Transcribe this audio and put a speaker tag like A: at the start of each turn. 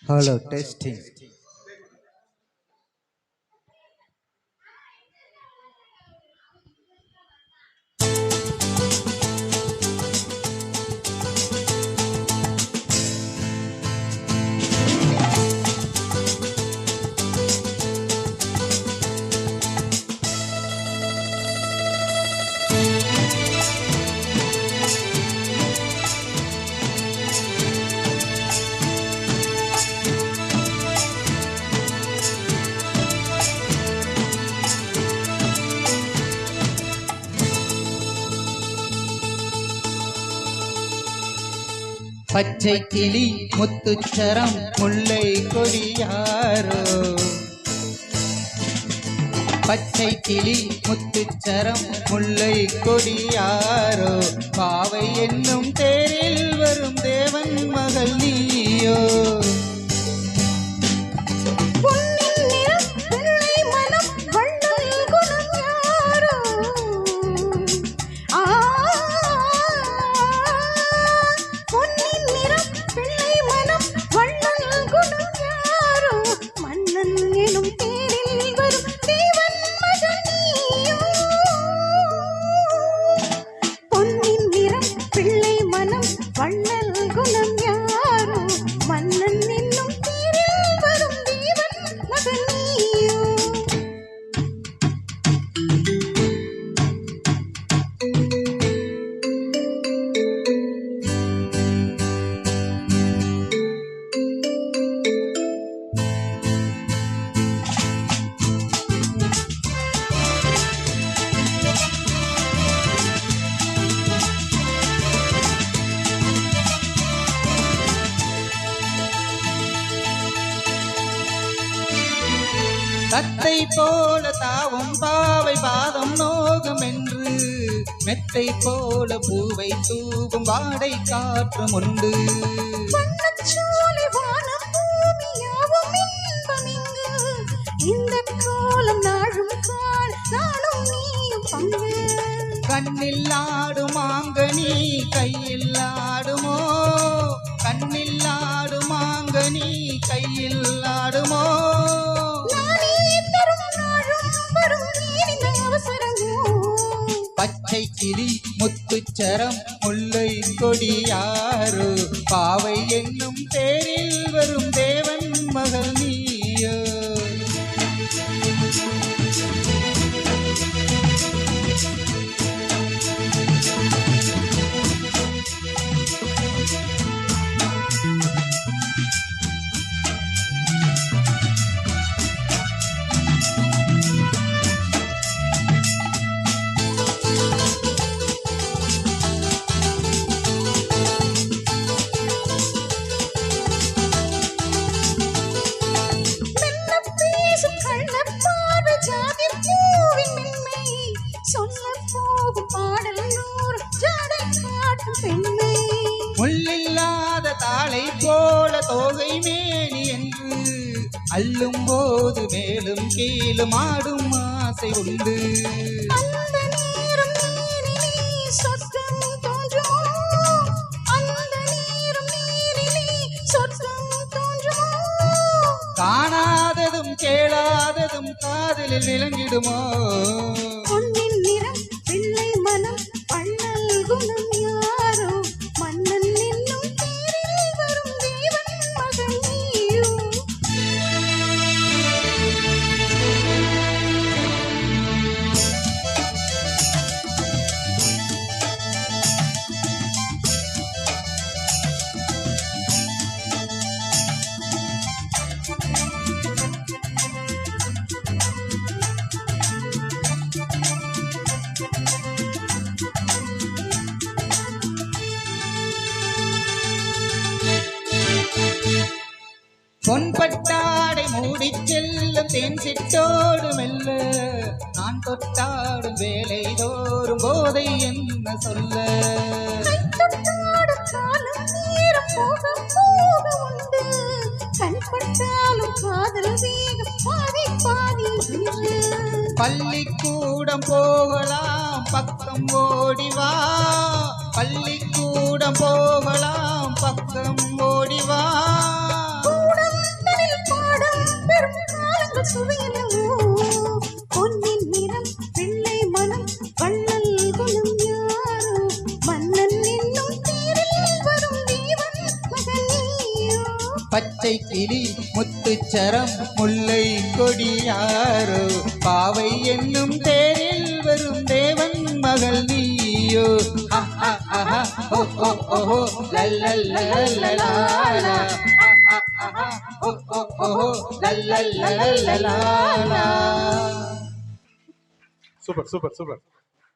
A: Hello, testing. பச்சை கிளி முத்துச்சரம் முல்லை கொடியாரோ, பச்சை கிளி முத்துச்சரம் முல்லை கொடியாரோ, பாவை என்னும் தேரில் வரும் தேவன் மகள் நீயோ. தத்தை போல தாவும் பாவை பாதம் நோகும் என்று, மெத்தை போல பூவை தூவும் வாடை காற்றும் உண்டு. கண்ணில் ஆடும் ஆங்கனி கையில் ஆடுமோ, கண்ணில் ஆடும் ஆங்கனி கையில் ஆடுமோ. பச்சை கிளி முத்துச்சரம் முல்லை கொடியாரோ, பாவை என்னும் தேரில் வரும் தேவன் மகள் நீயோ. முள்ளில்லாத தாளை போல தோகை மேனி என்று, அள்ளும் போது மேலும் கீழும் ஆடும் ஆசை உண்டு. காணாததும் கேளாததும் காதலில் விளங்கிடுமோ.
B: பொன்னின் நிறம் பிள்ளை மனம் பள்ளல் குணம் யாரோ, மன்னன் என்னும் தேரில் வரும் தேவன் மகள் நீயோ.
A: பொன்பட்டாடை மூடி செல்லும் தேன் சிட்டோடு மெல்ல, நான் தொட்டாடும் வேலை தோறும் போதை என்ன சொல்ல. பள்ளிக்கூடம் போகலாம் பக்கம் ஓடிவா, பள்ளிக்கூடம் போகலாம் பக்கம் ஓடிவா. பச்சை கிளி முத்துச்சரம் முல்லை கொடியாரோ பாவை என்னும் தேரில் வரும் தேவன் மகள் நீயோ ஓ ஓ ஓ லல்லல்லல்லலா ஓ ஓ ஓ லல்லல்லல்லலா
C: சூப்பர் சூப்பர் சூப்பர்